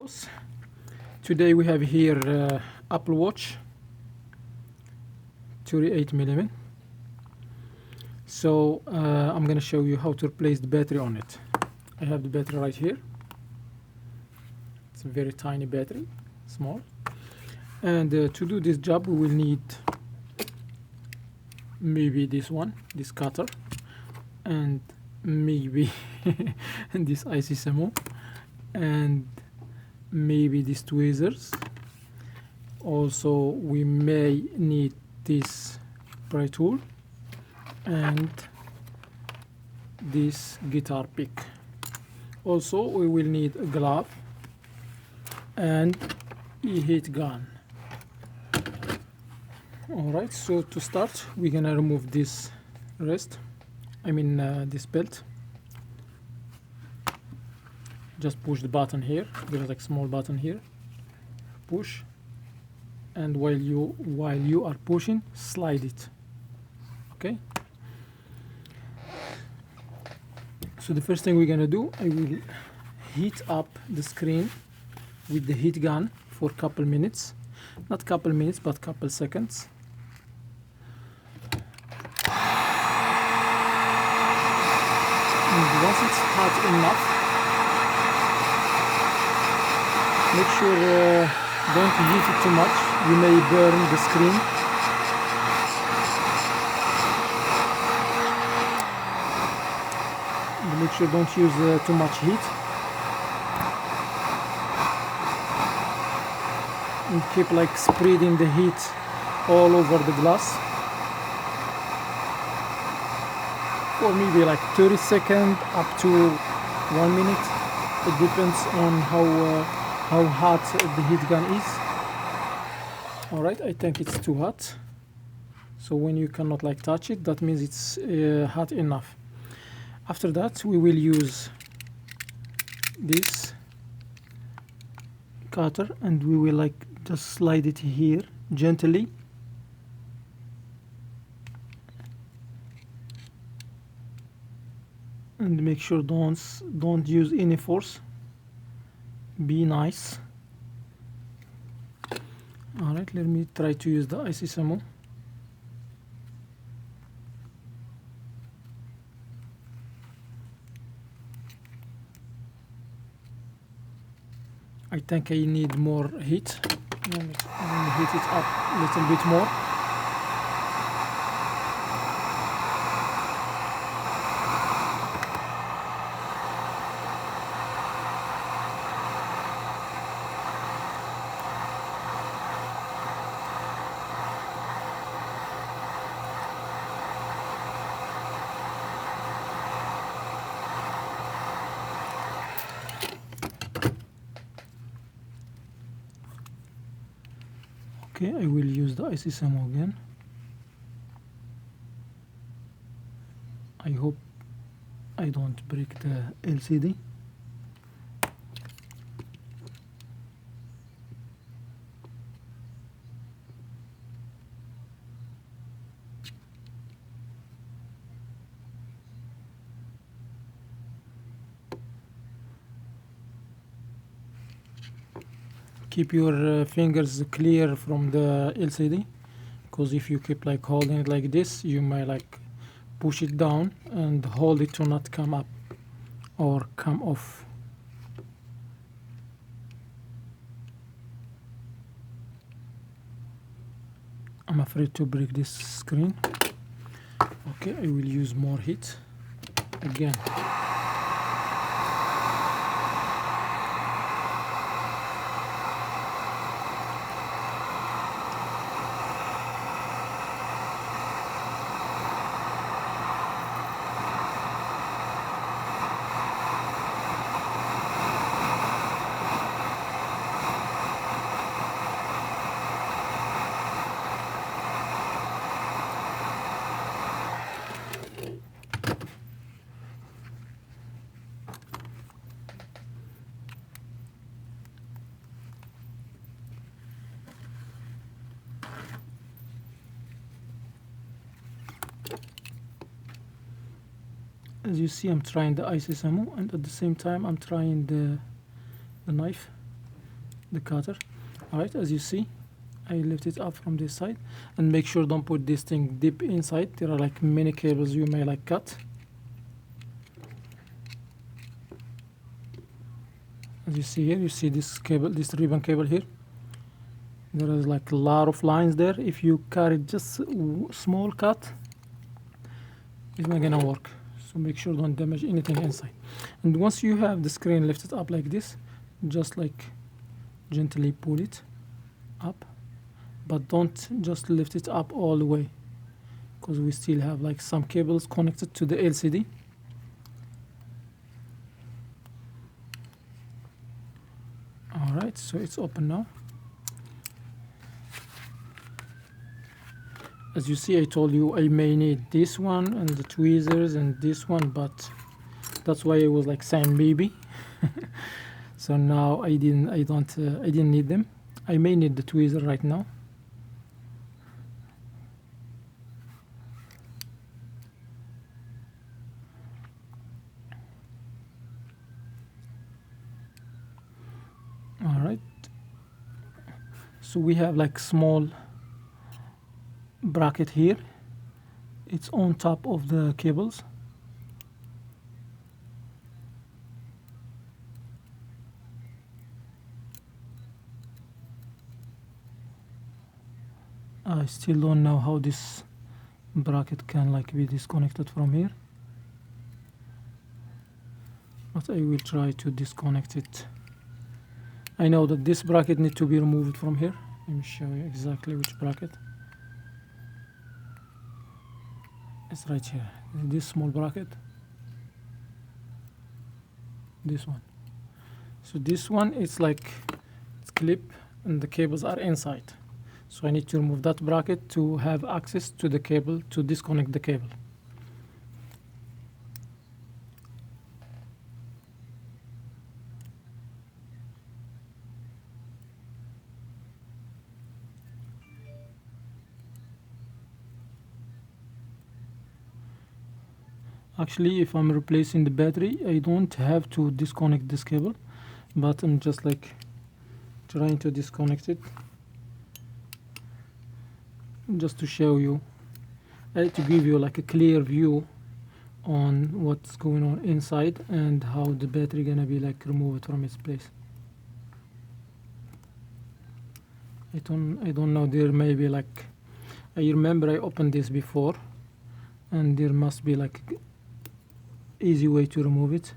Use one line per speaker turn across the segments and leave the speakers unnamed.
videos. Today we have here Apple Watch 38mm. So I'm going to show you how to replace the battery on it. I have the battery right here. It's a very tiny battery, small. And to do this job we will need maybe this cutter, and maybe this IC and maybe these tweezers. Also we may need this pry tool and this guitar pick. Also we will need a glove and a heat gun. Alright, so to start we're gonna remove this this belt. Just push the button here. There's like a small button here. Push, and while you are pushing, slide it. Okay. So the first thing we're gonna do, I will heat up the screen with the heat gun for a couple minutes. Not couple minutes, but couple seconds. And once it's hot enough, make sure don't heat it too much. You may burn the screen. And make sure don't use too much heat. And keep like spreading the heat all over the glass for maybe like 30 seconds up to 1 minute. It depends on how hot the heat gun is. Alright, I think it's too hot. So when you cannot like touch it, that means it's hot enough. After that we will use this cutter and we will like just slide it here gently. And make sure don't use any force. Be nice. Alright, let me try to use the IC Samo. I think I need more heat. Let me heat it up a little bit more. Okay, I will use the IC Samo again. I hope I don't break the LCD. Keep your fingers clear from the LCD, because if you keep like holding it like this, you might like push it down and hold it to not come up or come off. I'm afraid to break this screen. Okay, I will use more heat again. As you see, I'm trying the IC Samo, and at the same time I'm trying the knife. the cutter. All right, as you see, I lift it up from this side, and make sure don't put this thing deep inside. There are like many cables you may like cut. As you see here, you see this cable, this ribbon cable here. There is like a lot of lines there. If you cut it just small cut, it's not gonna work. So make sure don't damage anything inside. And once you have the screen lifted up like this, just like gently pull it up, but don't just lift it up all the way, because we still have like some cables connected to the LCD. All right, so it's open now. As you see, I told you I may need this one and the tweezers and this one, but that's why I was like saying maybe. So now I didn't need them. I may need the tweezer right now. All right. So we have like small bracket here. It's on top of the cables. I still don't know how this bracket can like be disconnected from here, but I will try to disconnect it. I know that this bracket needs to be removed from here. Let me show you exactly which bracket. It's right here. This small bracket. This one. So this one, it's like it's clip and the cables are inside. So I need to remove that bracket to have access to the cable to disconnect the cable. Actually, if I'm replacing the battery, I don't have to disconnect this cable, but I'm just like trying to disconnect it just to show you, to give you like a clear view on what's going on inside and how the battery gonna be like removed from its place. I don't know, there may be like, I remember I opened this before and there must be like easy way to remove it,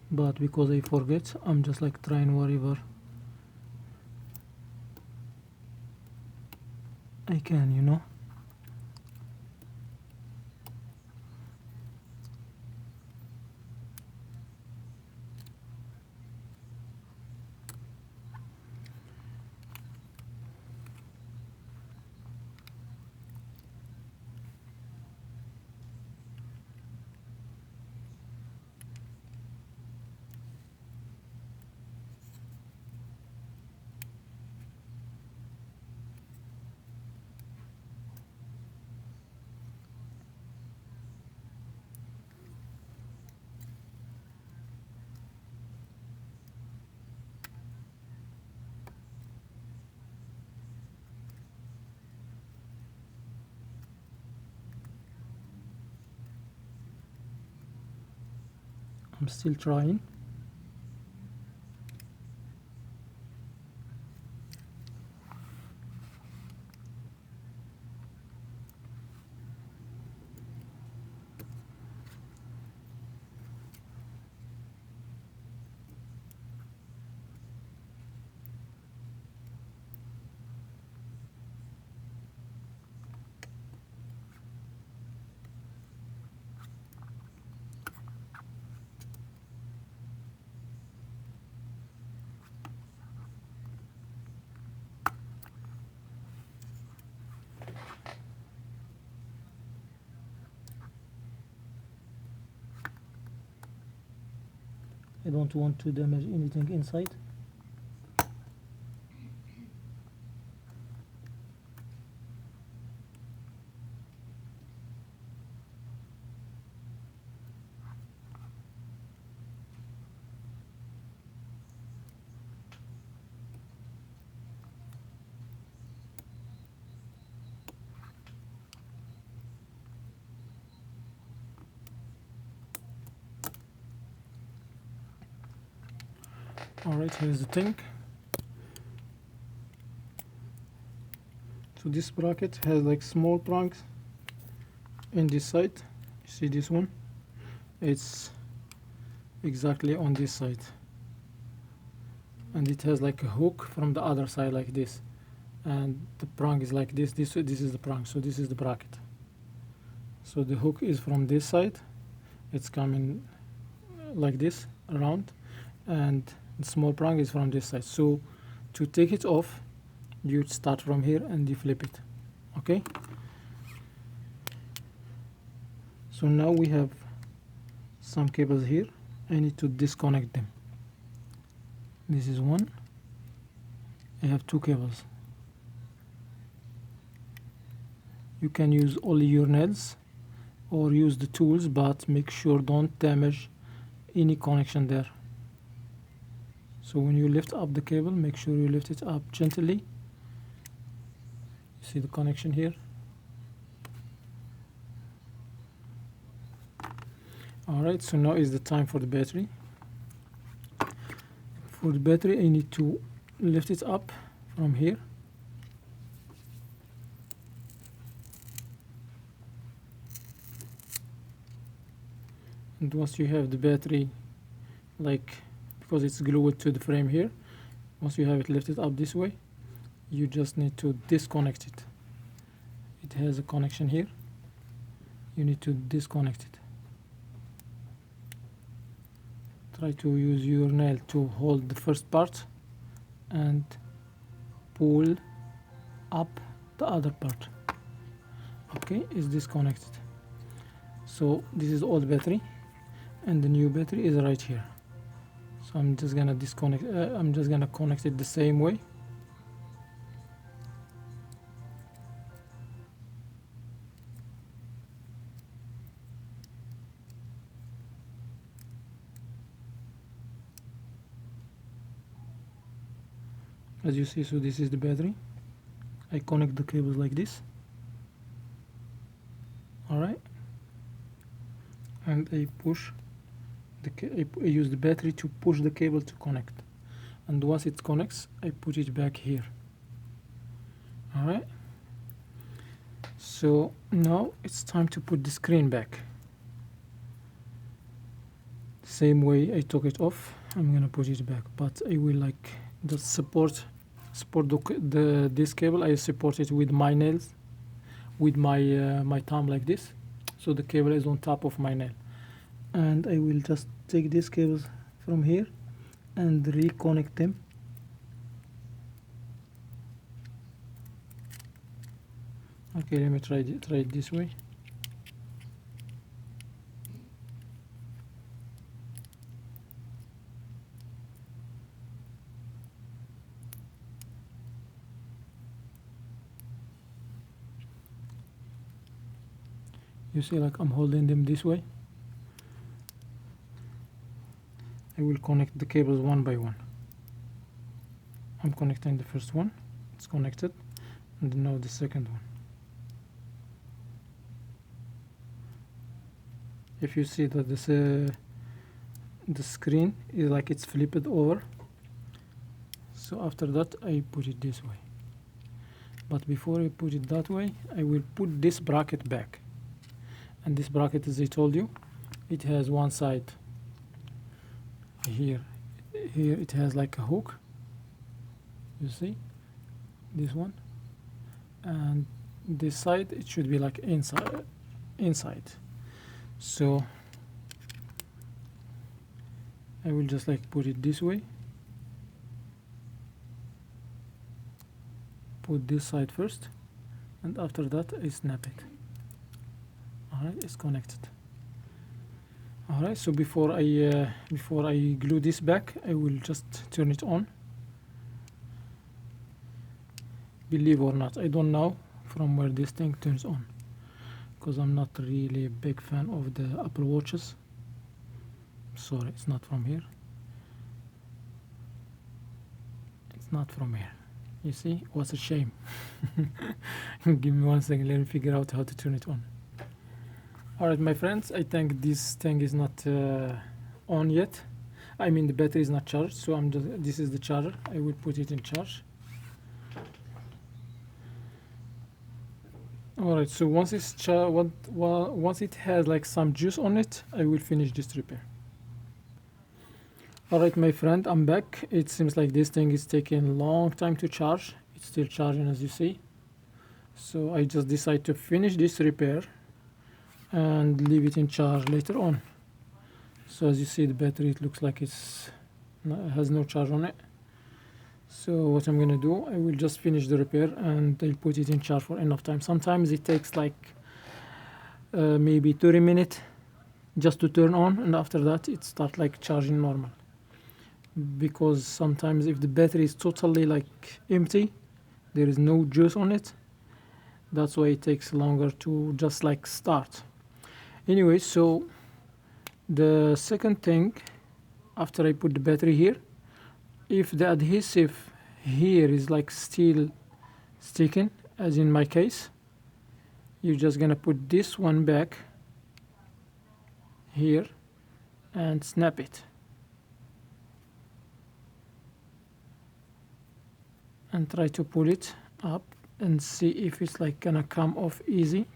but because I forget, I'm just like trying whatever I can, you know. I'm still trying. I don't want to damage anything inside. Alright, here's the thing. So this bracket has like small prongs in this side. You see this one? It's exactly on this side, and it has like a hook from the other side like this, and the prong is like this. This is the prong, so this is the bracket. So the hook is from this side, it's coming like this around, and the small prong is from this side. So to take it off, you start from here and you flip it. Okay, so now we have some cables here. I need to disconnect them. This is one. I have two cables. You can use only your nails or use the tools, but make sure don't damage any connection there. So when you lift up the cable, make sure you lift it up gently. You see the connection here? Alright, so now is the time for the battery. For the battery, I need to lift it up from here. And once you have the battery, like, because it's glued to the frame here, once you have it lifted up this way, you just need to disconnect it. It has a connection here. You need to disconnect it. Try to use your nail to hold the first part and pull up the other part. Okay, it's disconnected. So this is old battery and the new battery is right here. So I'm just gonna disconnect, I'm just gonna connect it the same way. As you see, so this is the battery. I connect the cables like this. Alright, and I push I use the battery to push the cable to connect, and once it connects, I put it back here. Alright, so now it's time to put the screen back. Same way I took it off, I'm gonna put it back, but I will like just support this cable. I support it with my nails, with my thumb like this, so the cable is on top of my nail. And I will just take these cables from here and reconnect them. Okay, let me try it this way. You see, like I'm holding them this way. I will connect the cables one by one. I'm connecting the first one, it's connected, and now the second one. If you see that this the screen is like it's flipped over, so after that I put it this way. But before I put it that way, I will put this bracket back. And this bracket, as I told you, it has one side here it has like a hook, you see this one, and this side it should be like inside. So I will just like put it this way, put this side first, and after that I snap it. Alright, it's connected. Alright, so before I glue this back, I will just turn it on. Believe or not, I don't know from where this thing turns on, because I'm not really a big fan of the Apple Watches. Sorry, it's not from here. It's not from here. You see, what's a shame. Give me 1 second, let me figure out how to turn it on. Alright, my friends, I think this thing is not on yet. I mean the battery is not charged, so I'm just, this is the charger. I will put it in charge. Alright, so once it's once it has like some juice on it, I will finish this repair. Alright my friend, I'm back. It seems like this thing is taking a long time to charge. It's still charging, as you see. So I just decided to finish this repair and leave it in charge later on. So as you see, the battery, it looks like it has no charge on it. So what I'm gonna do, I will just finish the repair and I'll put it in charge for enough time. Sometimes it takes like maybe 30 minutes just to turn on, and after that it starts like charging normal. Because sometimes if the battery is totally like empty, there is no juice on it, that's why it takes longer to just like start. Anyway, so the second thing, after I put the battery here, if the adhesive here is like still sticking, as in my case, you're just gonna put this one back here and snap it. And try to pull it up and see if it's like gonna come off easy.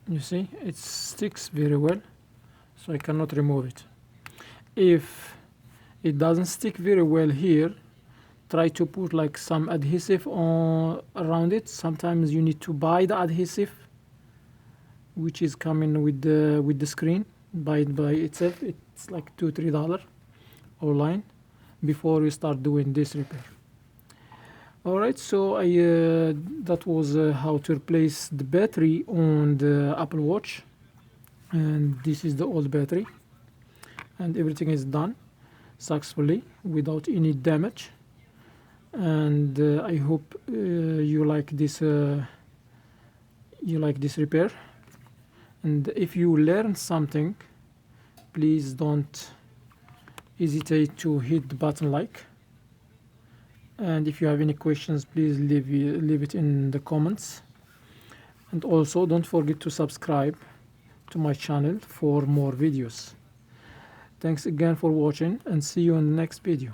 You see, it sticks very well, so I cannot remove it. If it doesn't stick very well here, try to put like some adhesive on around it. Sometimes you need to buy the adhesive, which is coming with the screen. Buy it by itself. It's like $2-3 online before you start doing this repair. Alright, so that was how to replace the battery on the Apple Watch, and this is the old battery, and everything is done successfully without any damage. And I hope you like this repair, and if you learn something, please don't hesitate to hit the button like. And if you have any questions, please leave it in the comments. And also don't forget to subscribe to my channel for more videos. Thanks again for watching, and see you in the next video.